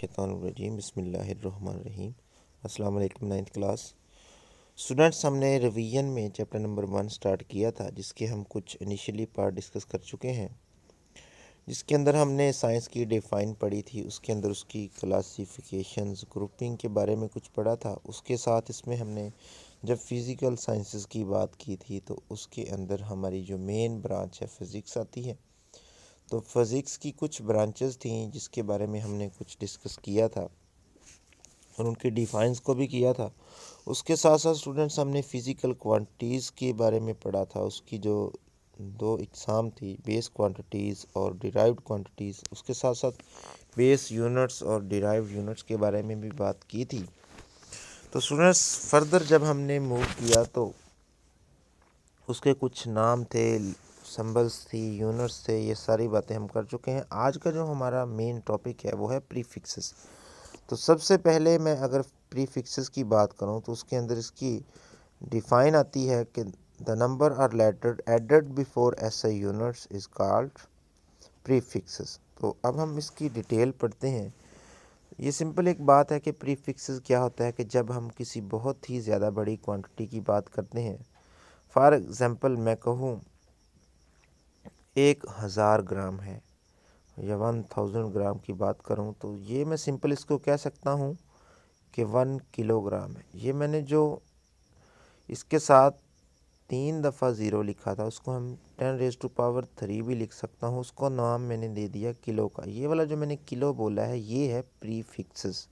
मिनशैतानिर्रजीम बिस्मिल्लाहिर्रहमानिर्रहीम। अस्सलाम वालेकुम। 9th क्लास स्टूडेंट्स, हमने रिवीजन में चैप्टर नंबर 1 स्टार्ट किया था, जिसके हम कुछ इनिशियली पार्ट डिस्कस कर चुके हैं। जिसके अंदर हमने साइंस की डिफ़ाइन पढ़ी थी, उसके अंदर उसकी क्लासिफिकेशंस, ग्रुपिंग के बारे में कुछ पढ़ा था। उसके साथ इसमें हमने जब फिज़िकल साइंसेस की बात की थी तो उसके अंदर हमारी जो मेन ब्रांच है फ़िज़िक्स आती है। तो फ़िज़िक्स की कुछ ब्रांचेस थी जिसके बारे में हमने कुछ डिस्कस किया था और उनके डिफाइंस को भी किया था। उसके साथ साथ स्टूडेंट्स हमने फ़िज़िकल क्वांटिटीज़ के बारे में पढ़ा था। उसकी जो दो इकसाम थी, बेस क्वांटिटीज़ और डिराइव्ड क्वांटिटीज़। उसके साथ साथ बेस यूनिट्स और डिराइव्ड यूनिट्स के बारे में भी बात की थी। तो स्टूडेंट्स फर्दर जब हमने मूव किया तो उसके कुछ नाम थे, सिंबल्स थी, यूनिट्स थे, ये सारी बातें हम कर चुके हैं। आज का जो हमारा मेन टॉपिक है वो है प्रीफिक्सेस। तो सबसे पहले मैं अगर प्रीफिक्सेस की बात करूं तो उसके अंदर इसकी डिफाइन आती है कि the number or letter added before SI units is called prefixes. तो अब हम इसकी डिटेल पढ़ते हैं। ये सिंपल एक बात है कि प्रीफिक्सेस क्या होता है कि जब हम किसी बहुत ही ज़्यादा बड़ी क्वांटिटी की बात करते हैं, फॉर एग्ज़ाम्पल मैं कहूँ 1000 ग्राम है या 1000 ग्राम की बात करूं तो ये मैं सिंपल इसको कह सकता हूं कि 1 किलोग्राम है। ये मैंने जो इसके साथ 3 दफ़ा ज़ीरो लिखा था उसको हम 10⁻³ भी लिख सकता हूँ। उसको नाम मैंने दे दिया किलो का। ये वाला जो मैंने किलो बोला है ये है प्रीफिक्सेस।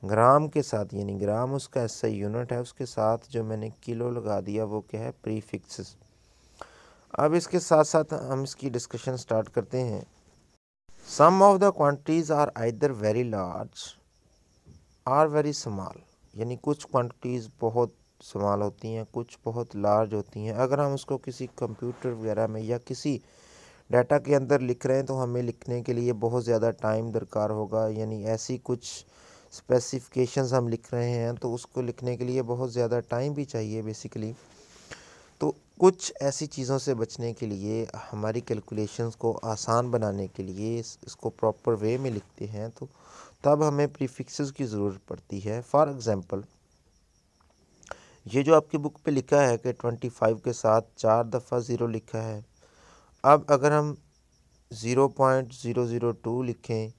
ग्राम के साथ, यानी ग्राम उसका ऐसा यूनिट है, उसके साथ जो मैंने किलो लगा दिया वो क्या है, प्रीफिक्सेस। अब इसके साथ साथ हम इसकी डिस्कशन स्टार्ट करते हैं। Some of the quantities are either very large or very small, यानी कुछ क्वांटिटीज़ बहुत स्मॉल होती हैं, कुछ बहुत लार्ज होती हैं। अगर हम उसको किसी कंप्यूटर वगैरह में या किसी डाटा के अंदर लिख रहे हैं तो हमें लिखने के लिए बहुत ज़्यादा टाइम दरकार होगा, यानी ऐसी कुछ स्पेसिफिकेशंस हम लिख रहे हैं तो उसको लिखने के लिए बहुत ज़्यादा टाइम भी चाहिए बेसिकली। तो कुछ ऐसी चीज़ों से बचने के लिए, हमारी कैलकुलेशंस को आसान बनाने के लिए इसको प्रॉपर वे में लिखते हैं, तो तब हमें प्रीफिक्सेस की ज़रूरत पड़ती है। फॉर एग्ज़ाम्पल ये जो आपकी बुक पे लिखा है कि 25 के साथ 4 दफ़ा ज़ीरो लिखा है। अब अगर हम 0.002 लिखें,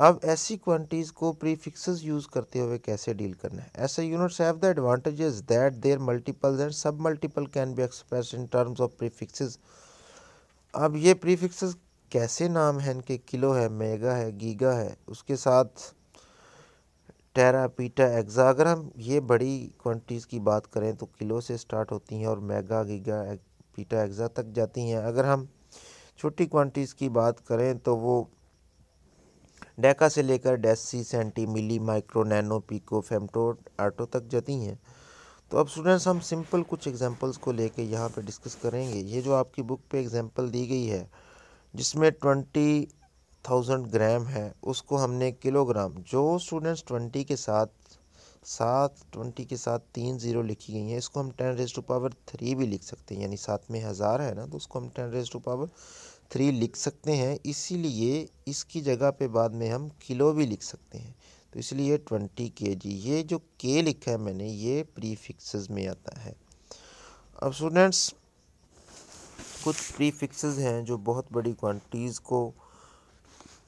अब ऐसी क्वांटिटीज़ को प्रीफिक्सेस यूज़ करते हुए कैसे डील करना है। ऐसे units have the advantages that their multiples and sub multiple can be expressed in terms of prefixes. अब ये प्रीफिक्सेस कैसे नाम है इनके, किलो है, मेगा है, गीगा है, उसके साथ टेरा, पीटा, एक्सा। अगर हम ये बड़ी क्वांटिटीज़ की बात करें तो किलो से स्टार्ट होती हैं और मेगा, गीगा, पीटा, एक्सा तक जाती हैं। अगर हम छोटी क्वांटिटीज़ की बात करें तो वो डेका से लेकर deci, centi, milli, micro, nano, pico, femto, atto तक जाती हैं। तो अब स्टूडेंट्स हम सिंपल कुछ एग्जांपल्स को लेके यहाँ पे डिस्कस करेंगे। ये जो आपकी बुक पे एग्जांपल दी गई है जिसमें 20,000 ग्राम है, उसको हमने किलोग्राम, जो स्टूडेंट्स 20 के साथ 3 ज़ीरो लिखी गई हैं, इसको हम 10⁻³ भी लिख सकते हैं, यानी साथ में 1000 है ना तो उसको हम 10⁻³ लिख सकते हैं। इसीलिए इसकी जगह पे बाद में हम किलो भी लिख सकते हैं। तो इसलिए 20 kg, ये जो के लिखा है मैंने, ये प्रीफिक्सेस में आता है। अब स्टूडेंट्स कुछ प्रीफिक्सेस हैं जो बहुत बड़ी क्वांटिटीज़ को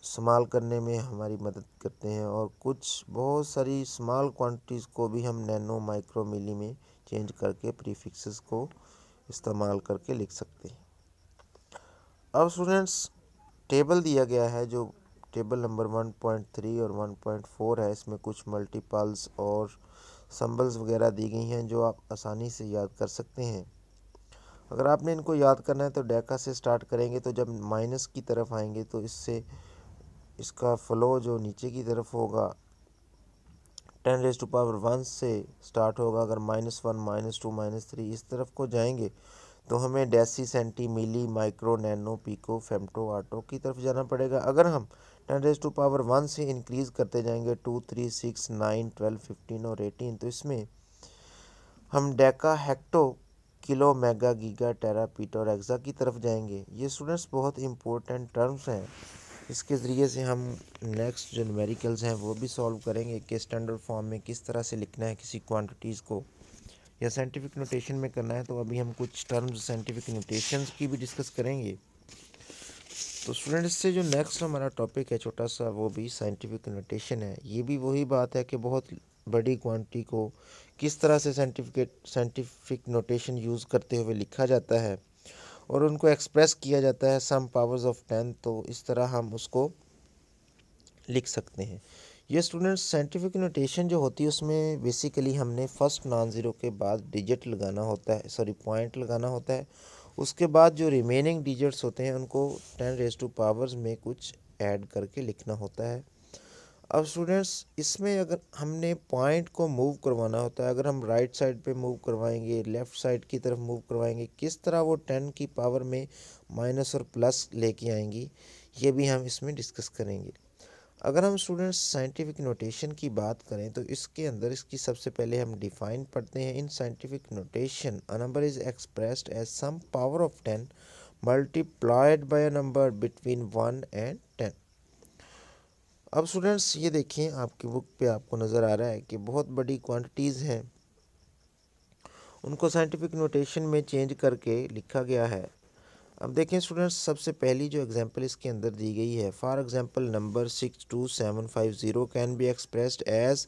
स्मॉल करने में हमारी मदद करते हैं और कुछ बहुत सारी स्मॉल क्वांटिटीज़ को भी हम नैनो, माइक्रो, मिली में चेंज करके प्रीफिक्सेस को इस्तेमाल करके लिख सकते हैं। अब स्टूडेंट्स टेबल दिया गया है, जो टेबल नंबर 1.3 और 1.4 है। इसमें कुछ मल्टीपल्स और सिंबल्स वगैरह दी गई हैं जो आप आसानी से याद कर सकते हैं। अगर आपने इनको याद करना है तो डेका से स्टार्ट करेंगे, तो जब माइनस की तरफ आएंगे तो इससे इसका फ्लो जो नीचे की तरफ होगा 10⁻1 से स्टार्ट होगा। अगर -1, -2, -3 इस तरफ को जाएंगे तो हमें deci, centi, milli, micro, nano, pico, femto, atto की तरफ जाना पड़ेगा। अगर हम 10⁻1 से इंक्रीज़ करते जाएंगे 2, 3, 6, 9, 12, 15 और 18, तो इसमें हम deca, hecto, kilo, mega, giga, tera, peta और एक्सा की तरफ जाएंगे। ये स्टूडेंट्स बहुत इंपॉर्टेंट टर्म्स हैं इसके ज़रिए से हम नेक्स्ट जो न्यूमेरिकल्स हैं वो भी सॉल्व करेंगे कि स्टैंडर्ड फॉर्म में किस तरह से लिखना है किसी क्वांटिटीज़ को, या साइंटिफिक नोटेशन में करना है। तो अभी हम कुछ टर्म्स साइंटिफिक नोटेशंस की भी डिस्कस करेंगे। तो स्टूडेंट्स, से जो नेक्स्ट हमारा टॉपिक है छोटा सा, वो भी साइंटिफिक नोटेशन है। ये भी वही बात है कि बहुत बड़ी क्वांटिटी को किस तरह से साइंटिफिक नोटेशन यूज़ करते हुए लिखा जाता है और उनको एक्सप्रेस किया जाता है सम पावर्स ऑफ 10। तो इस तरह हम उसको लिख सकते हैं। ये स्टूडेंट्स, साइंटिफिक नोटेशन जो होती है उसमें बेसिकली हमने फर्स्ट नॉन ज़ीरो के बाद डिजिट लगाना होता है, सॉरी पॉइंट लगाना होता है। उसके बाद जो रिमेनिंग डिजिट्स होते हैं उनको 10 रेज़ टू पावर्स में कुछ ऐड करके लिखना होता है। अब स्टूडेंट्स, इसमें अगर हमने पॉइंट को मूव करवाना होता है, अगर हम राइट साइड पे मूव करवाएंगे, लेफ़्ट साइड की तरफ मूव करवाएंगे, किस तरह वो 10 की पावर में माइनस और प्लस लेके आएंगी, ये भी हम इसमें डिस्कस करेंगे। अगर हम स्टूडेंट्स साइंटिफिक नोटेशन की बात करें तो इसके अंदर इसकी सबसे पहले हम डिफाइन पढ़ते हैं। In scientific notation a number is expressed as some power of 10 multiplied by a number between 1 and 10। अब स्टूडेंट्स, ये देखिए आपकी बुक पे आपको नज़र आ रहा है कि बहुत बड़ी क्वांटिटीज़ हैं, उनको साइंटिफिक नोटेशन में चेंज करके लिखा गया है। अब देखें स्टूडेंट्स, सबसे पहली जो एग्जांपल इसके अंदर दी गई है, for example number 62750 can be expressed as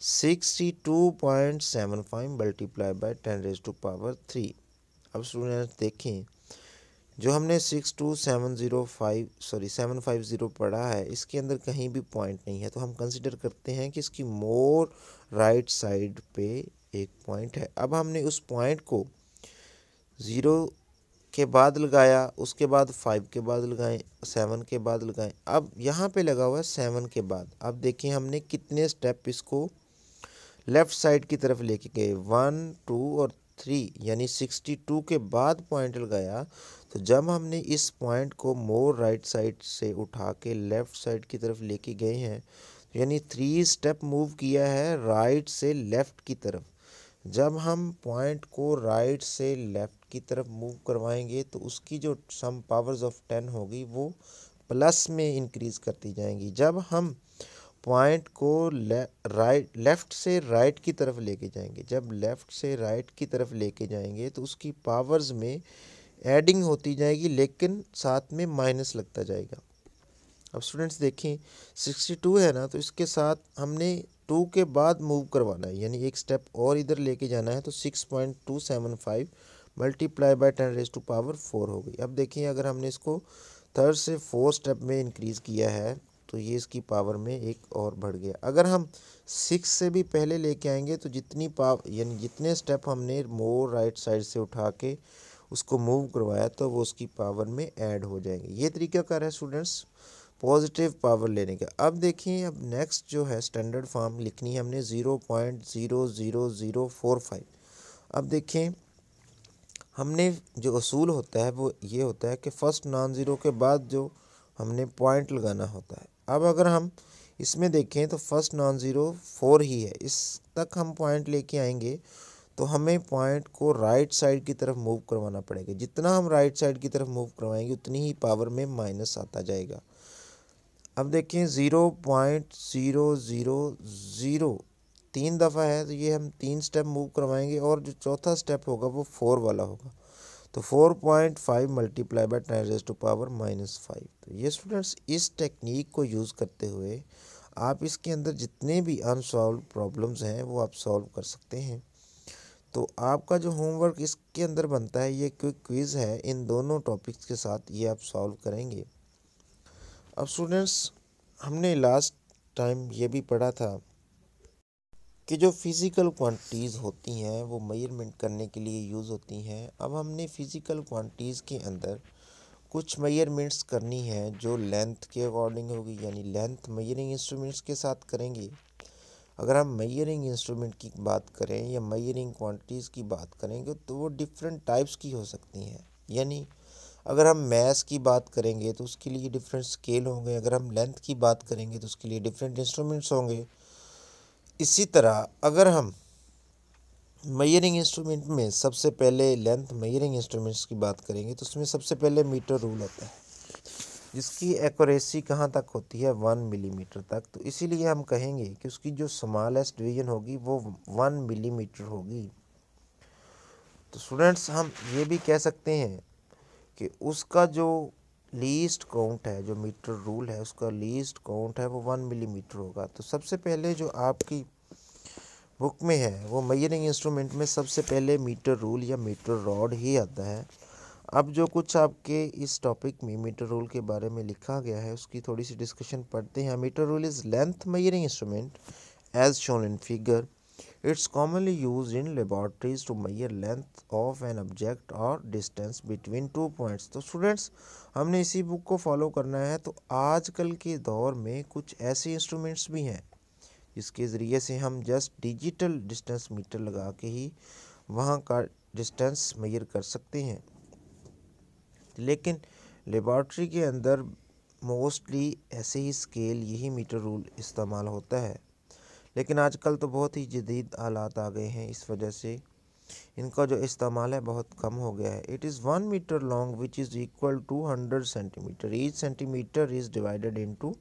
62.75 multiply by 10 raise to power 3। अब स्टूडेंट्स देखें, जो हमने 750 पढ़ा है, इसके अंदर कहीं भी पॉइंट नहीं है, तो हम कंसिडर करते हैं कि इसकी मोर राइट साइड पे एक पॉइंट है। अब हमने उस पॉइंट को 0 के बाद लगाया, उसके बाद 5 के बाद लगाएं, 7 के बाद लगाएं। अब यहाँ पे लगा हुआ है 7 के बाद। अब देखिए हमने कितने स्टेप इसको लेफ़्ट साइड की तरफ लेके गए, 1 2 और 3, यानी 62 के बाद पॉइंट लगाया। तो जब हमने इस पॉइंट को मोर राइट साइड से उठा के लेफ़्ट साइड की तरफ लेके गए हैं, यानी 3 स्टेप मूव किया है राइट से लेफ़्ट की तरफ। जब हम पॉइंट को राइट से लेफ़्ट की तरफ मूव करवाएंगे तो उसकी जो सम पावर्स ऑफ 10 होगी वो प्लस में इंक्रीज़ करती जाएंगी। जब हम पॉइंट को लेफ़्ट से राइट की तरफ लेके जाएंगे, जब लेफ़्ट से राइट की तरफ लेके जाएंगे तो उसकी पावर्स में एडिंग होती जाएगी, लेकिन साथ में माइनस लगता जाएगा। अब स्टूडेंट्स देखें, 62 है ना, तो इसके साथ हमने 2 के बाद मूव करवाना है, यानी एक स्टेप और इधर लेके जाना है। तो 6.275 multiply by 10 raise to power 4 हो गई। अब देखिए, अगर हमने इसको थर्ड से 4 स्टेप में इंक्रीज़ किया है तो ये इसकी पावर में एक और बढ़ गया। अगर हम 6 से भी पहले लेके आएंगे तो जितनी पावर, यानी जितने स्टेप हमने मोर राइट साइड से उठा के उसको मूव करवाया तो वो उसकी पावर में ऐड हो जाएंगे। ये तरीकाकार है स्टूडेंट्स पॉजिटिव पावर लेने का। अब देखिए, अब नेक्स्ट जो है स्टैंडर्ड फॉर्म लिखनी है हमने 0.00045। अब देखें, हमने जो असूल होता है वो ये होता है कि फर्स्ट नॉन ज़ीरो के बाद जो हमने पॉइंट लगाना होता है। अब अगर हम इसमें देखें तो फर्स्ट नॉन ज़ीरो 4 ही है, इस तक हम पॉइंट लेके आएंगे तो हमें पॉइंट को राइट साइड की तरफ मूव करवाना पड़ेगा। जितना हम राइट साइड की तरफ मूव करवाएंगे उतनी ही पावर में माइनस आता जाएगा। अब देखिए, 0.000 3 दफ़ा है, तो ये हम 3 स्टेप मूव करवाएंगे और जो चौथा स्टेप होगा वो 4 वाला होगा। तो 4.5 multiply by 10 raise to power -5। तो ये स्टूडेंट्स, इस टेक्निक को यूज़ करते हुए आप इसके अंदर जितने भी अनसॉल्व प्रॉब्लम्स हैं वो आप सॉल्व कर सकते हैं। तो आपका जो होमवर्क इसके अंदर बनता है, ये क्विक क्विज़ है, इन दोनों टॉपिक्स के साथ ये आप सॉल्व करेंगे। अब स्टूडेंट्स, हमने लास्ट टाइम ये भी पढ़ा था कि जो फ़िज़िकल क्वांटिटीज़ होती हैं वो मेजरमेंट करने के लिए यूज़ होती हैं। अब हमने फ़िज़िकल क्वांटिटीज़ के अंदर कुछ मेजरमेंट्स करनी है जो लेंथ के अकॉर्डिंग होगी, यानी लेंथ मेजरिंग इंस्ट्रूमेंट्स के साथ करेंगे। अगर हम मेजरिंग इंस्ट्रूमेंट की बात करें या मेजरिंग क्वांटिटीज़ की बात करेंगे तो वो डिफरेंट टाइप्स की हो सकती हैं। यानी अगर हम मैथ की बात करेंगे तो उसके लिए डिफरेंट स्केल होंगे, अगर हम लेंथ की बात करेंगे तो उसके लिए डिफरेंट इंस्ट्रूमेंट्स होंगे। इसी तरह अगर हम मेजरिंग इंस्ट्रूमेंट में सबसे पहले लेंथ मेजरिंग इंस्ट्रूमेंट्स की बात करेंगे तो उसमें सबसे पहले मीटर रूल आता है। जिसकी एक्यूरेसी कहाँ तक होती है 1 मिलीमीटर तक। तो इसीलिए हम कहेंगे कि उसकी जो स्मॉलेस्ट डिवीजन होगी वो 1 मिलीमीटर होगी। तो स्टूडेंट्स हम ये भी कह सकते हैं कि उसका जो लीस्ट काउंट है, जो मीटर रूल है उसका लीस्ट काउंट है वो 1 मिलीमीटर होगा। तो सबसे पहले जो आपकी बुक में है वो मेजरिंग इंस्ट्रूमेंट में सबसे पहले मीटर रूल या मीटर रॉड ही आता है। अब जो कुछ आपके इस टॉपिक में मीटर रूल के बारे में लिखा गया है उसकी थोड़ी सी डिस्कशन पढ़ते हैं। Metre rule is length measuring instrument as shown in figure. It's commonly used in laboratories to measure length of an object or distance between two points। तो स्टूडेंट्स हमने इसी बुक को फॉलो करना है। तो आजकल के दौर में कुछ ऐसे इंस्ट्रूमेंट्स भी हैं जिसके ज़रिए से हम जस्ट डिजिटल डिस्टेंस मीटर लगा के ही वहाँ का डिस्टेंस मेजर कर सकते हैं। लेकिन लेबॉर्ट्री के अंदर मोस्टली ऐसे ही स्केल यही मीटर रूल इस्तेमाल होता है। लेकिन आजकल तो बहुत ही जदीद हालात आ गए हैं, इस वजह से इनका जो इस्तेमाल है बहुत कम हो गया है। It is 1 metre long which is equal to 100 centimetre. Each centimetre is divided into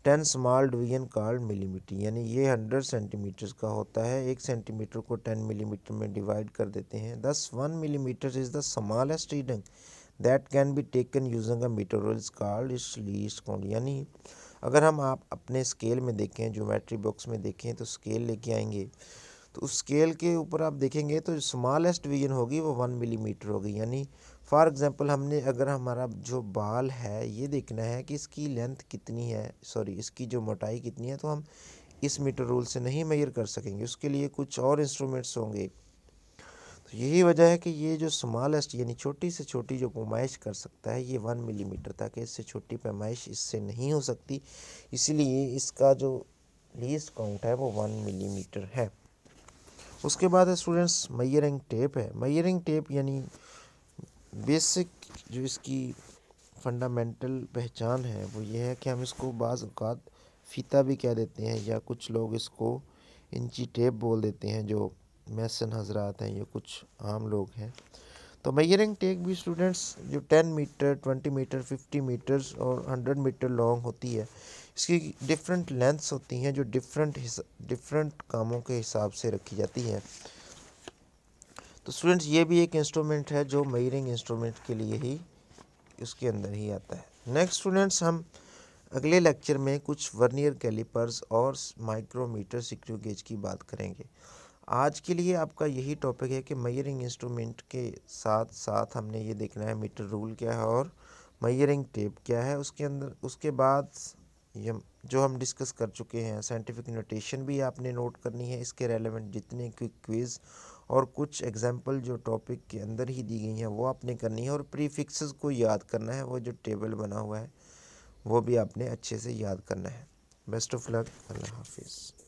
10 small division called millimetre. यानी ये 100 सेंटीमीटर का होता है। 1 सेंटीमीटर को 10 मिलीमीटर में डिवाइड कर देते हैं। दस 1 millimetre is the smallest reading that can be taken using a metre rule is called its least count. यानी अगर हम आप अपने स्केल में देखें, ज्योमेट्री बॉक्स में देखें, तो स्केल लेके आएंगे तो उस स्केल के ऊपर आप देखेंगे तो स्मॉलेस्ट डिवीजन होगी वो 1 मिलीमीटर होगी। यानी फॉर एग्जांपल हमने अगर हमारा जो बाल है ये देखना है कि इसकी लेंथ कितनी है, सॉरी इसकी जो मोटाई कितनी है, तो हम इस मीटर रूल से नहीं मेजर कर सकेंगे, उसके लिए कुछ और इंस्ट्रूमेंट्स होंगे। तो यही वजह है कि ये जो स्मॉलेस्ट यानी छोटी से छोटी जो पैमाइश कर सकता है ये 1 मिलीमीटर तक है। इससे छोटी पैमाइश इससे नहीं हो सकती, इसीलिए इसका जो लीस्ट काउंट है वो 1 मिलीमीटर है। उसके बाद है स्टूडेंट्स मेजरिंग टेप है। मेजरिंग टेप यानी बेसिक जो इसकी फंडामेंटल पहचान है वो ये है कि हम इसको बाज़ औक़ात फ़ीता भी कह देते हैं या कुछ लोग इसको इंची टेप बोल देते हैं, जो मैसन हजरात हैं, ये कुछ आम लोग हैं। तो मेजरिंग टेप भी स्टूडेंट्स जो 10 मीटर, 20 मीटर, 50 मीटर्स और 100 मीटर लॉन्ग होती है, इसकी डिफरेंट लेंथ्स होती हैं जो डिफरेंट कामों के हिसाब से रखी जाती हैं। तो स्टूडेंट्स ये भी एक इंस्ट्रूमेंट है जो मेजरिंग इंस्ट्रूमेंट के लिए ही उसके अंदर ही आता है। नेक्स्ट स्टूडेंट्स हम अगले लेक्चर में कुछ वर्नियर कैलिपर्स और माइक्रोमीटर स्क्रू गेज की बात करेंगे। आज के लिए आपका यही टॉपिक है कि मेजरिंग इंस्ट्रूमेंट के साथ साथ हमने ये देखना है मीटर रूल क्या है और मेजरिंग टेप क्या है। उसके अंदर उसके बाद ये जो हम डिस्कस कर चुके हैं साइंटिफिक नोटेशन भी आपने नोट करनी है, इसके रेलेवेंट जितने क्विज़ और कुछ एग्जाम्पल जो टॉपिक के अंदर ही दी गई हैं वो आपने करनी है, और प्रीफिक्सेस को याद करना है, वो जो टेबल बना हुआ है वो भी आपने अच्छे से याद करना है। बेस्ट ऑफ लक, अल्लाह हाफिज़।